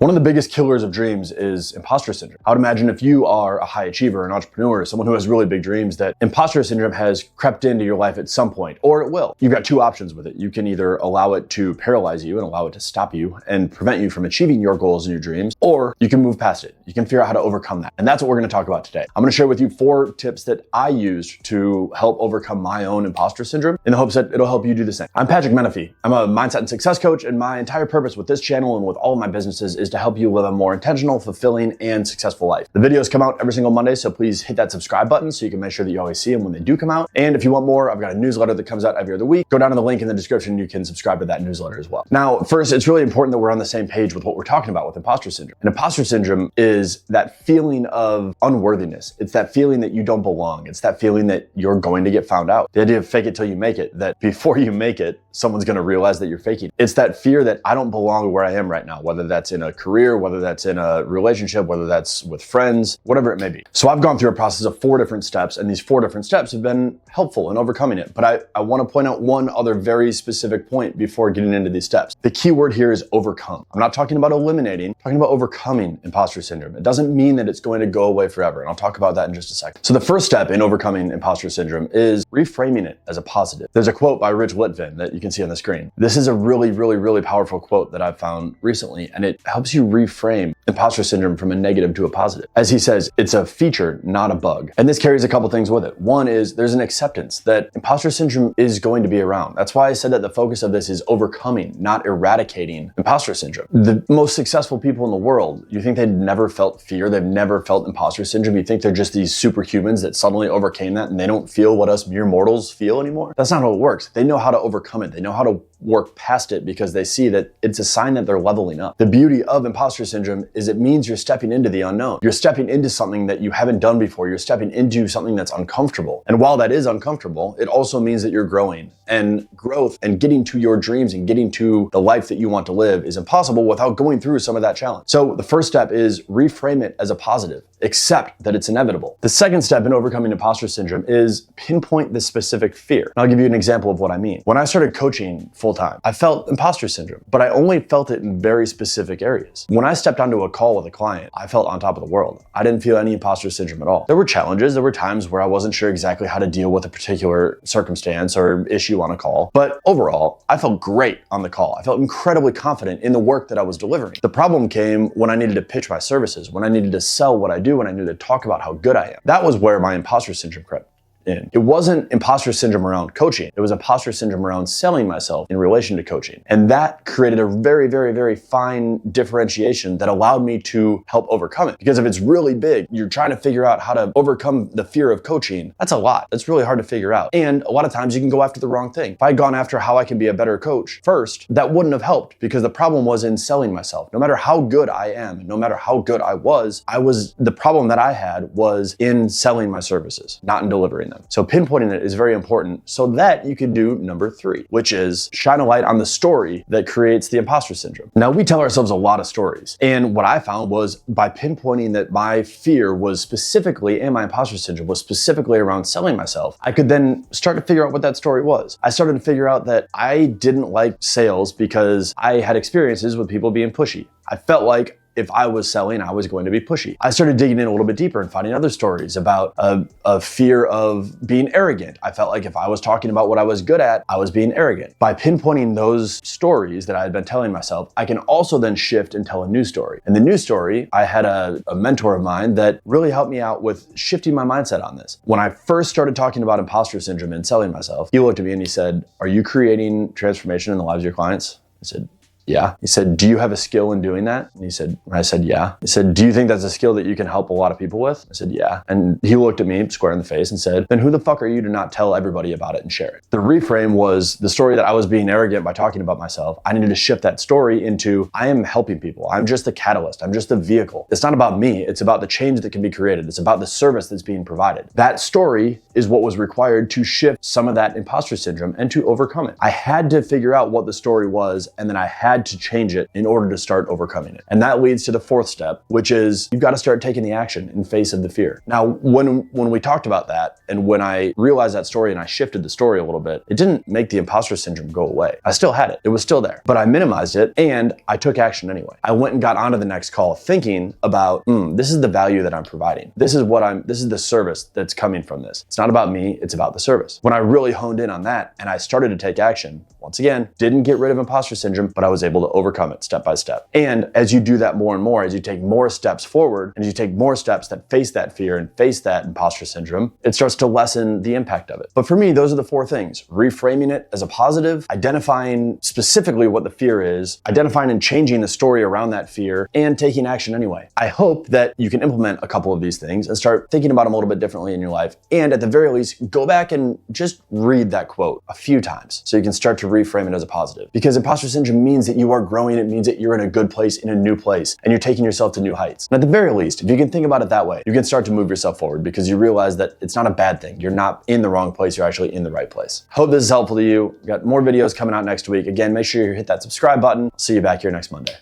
One of the biggest killers of dreams is imposter syndrome. I would imagine if you are a high achiever, an entrepreneur, someone who has really big dreams, that imposter syndrome has crept into your life at some point, or it will. You've got two options with it. You can either allow it to paralyze you and allow it to stop you and prevent you from achieving your goals and your dreams, or you can move past it. You can figure out how to overcome that. And that's what we're going to talk about today. I'm going to share with you 4 tips that I used to help overcome my own imposter syndrome in the hopes that it'll help you do the same. I'm Patrick Menefee. I'm a mindset and success coach, and my entire purpose with this channel and with all of my businesses is to help you live a more intentional, fulfilling, and successful life. The videos come out every single Monday, so please hit that subscribe button so you can make sure that you always see them when they do come out. And if you want more, I've got a newsletter that comes out every other week. Go down to the link in the description. You can subscribe to that newsletter as well. Now, first, it's really important that we're on the same page with what we're talking about with imposter syndrome. And imposter syndrome is that feeling of unworthiness. It's that feeling that you don't belong. It's that feeling that you're going to get found out. The idea of fake it till you make it, that before you make it, someone's going to realize that you're faking. It's that fear that I don't belong where I am right now, whether that's in a career, whether that's in a relationship, whether that's with friends, whatever it may be. So I've gone through a process of 4 different steps, and these 4 different steps have been helpful in overcoming it. But I want to point out one other very specific point before getting into these steps. The key word here is overcome. I'm not talking about eliminating, I'm talking about overcoming imposter syndrome. It doesn't mean that it's going to go away forever, and I'll talk about that in just a second. So the first step in overcoming imposter syndrome is reframing it as a positive. There's a quote by Rich Litvin that you can see on the screen. This is a really powerful quote that I've found recently, and it helps you reframe imposter syndrome from a negative to a positive. As he says, it's a feature, not a bug. And this carries a couple things with it. One is there's an acceptance that imposter syndrome is going to be around. That's why I said that the focus of this is overcoming, not eradicating imposter syndrome. The most successful people in the world, you think they'd never felt fear? They've never felt imposter syndrome? You think they're just these superhumans that suddenly overcame that and they don't feel what us mere mortals feel anymore? That's not how it works. They know how to overcome it. They know how to work past it because they see that it's a sign that they're leveling up. The beauty of imposter syndrome is it means you're stepping into the unknown. You're stepping into something that you haven't done before. You're stepping into something that's uncomfortable. And while that is uncomfortable, it also means that you're growing. And growth and getting to your dreams and getting to the life that you want to live is impossible without going through some of that challenge. So the first step is reframe it as a positive. Accept that it's inevitable. The second step in overcoming imposter syndrome is pinpoint the specific fear. And I'll give you an example of what I mean. When I started coaching full-time, I felt imposter syndrome, but I only felt it in very specific areas. When I stepped onto a call with a client, I felt on top of the world. I didn't feel any imposter syndrome at all. There were challenges. There were times where I wasn't sure exactly how to deal with a particular circumstance or issue on a call. But overall, I felt great on the call. I felt incredibly confident in the work that I was delivering. The problem came when I needed to pitch my services, when I needed to sell what I do, when I needed to talk about how good I am. That was where my imposter syndrome crept in. It wasn't imposter syndrome around coaching. It was imposter syndrome around selling myself in relation to coaching. And that created a very fine differentiation that allowed me to help overcome it. Because if it's really big, you're trying to figure out how to overcome the fear of coaching. That's a lot. That's really hard to figure out. And a lot of times you can go after the wrong thing. If I'd gone after how I can be a better coach first, that wouldn't have helped because the problem was in selling myself. No matter how good I am, no matter how good I was, the problem that I had was in selling my services, not in delivering them. So pinpointing it is very important so that you can do number 3, which is shine a light on the story that creates the imposter syndrome. Now, we tell ourselves a lot of stories. And what I found was by pinpointing that my fear was specifically, and my imposter syndrome was specifically around selling myself, I could then start to figure out what that story was. I started to figure out that I didn't like sales because I had experiences with people being pushy. I felt like if I was selling, I was going to be pushy. I started digging in a little bit deeper and finding other stories about a fear of being arrogant. I felt like if I was talking about what I was good at, I was being arrogant. By pinpointing those stories that I had been telling myself, I can also then shift and tell a new story. And the new story, I had a mentor of mine that really helped me out with shifting my mindset on this. When I first started talking about imposter syndrome and selling myself, he looked at me and he said, "Are you creating transformation in the lives of your clients?" I said, "Yeah." He said, "Do you have a skill in doing that?" And I said, "Yeah." He said, "Do you think that's a skill that you can help a lot of people with?" I said, "Yeah." And he looked at me square in the face and said, "Then who the fuck are you to not tell everybody about it and share it?" The reframe was the story that I was being arrogant by talking about myself. I needed to shift that story into, I am helping people. I'm just the catalyst. I'm just the vehicle. It's not about me. It's about the change that can be created. It's about the service that's being provided. That story is what was required to shift some of that imposter syndrome and to overcome it. I had to figure out what the story was, and then I had had to change it in order to start overcoming it. And that leads to the fourth step, which is you've got to start taking the action in face of the fear. Now, when we talked about that, and when I realized that story and I shifted the story a little bit, it didn't make the imposter syndrome go away. I still had it. It was still there, but I minimized it and I took action anyway. I went and got onto the next call thinking about, this is the value that I'm providing. This is the service that's coming from this. It's not about me, it's about the service. When I really honed in on that and I started to take action, once again, didn't get rid of imposter syndrome, but I was able to overcome it step by step. And as you do that more and more, as you take more steps forward, and as you take more steps that face that fear and face that imposter syndrome, it starts to lessen the impact of it. But for me, those are the four things: reframing it as a positive, identifying specifically what the fear is, identifying and changing the story around that fear, and taking action anyway. I hope that you can implement a couple of these things and start thinking about them a little bit differently in your life. And at the very least, go back and just read that quote a few times so you can start to reframe it as a positive. Because imposter syndrome means that you are growing. It means that you're in a good place, in a new place, and you're taking yourself to new heights. And at the very least, if you can think about it that way, you can start to move yourself forward because you realize that it's not a bad thing. You're not in the wrong place. You're actually in the right place. Hope this is helpful to you. We've got more videos coming out next week. Again, make sure you hit that subscribe button. See you back here next Monday.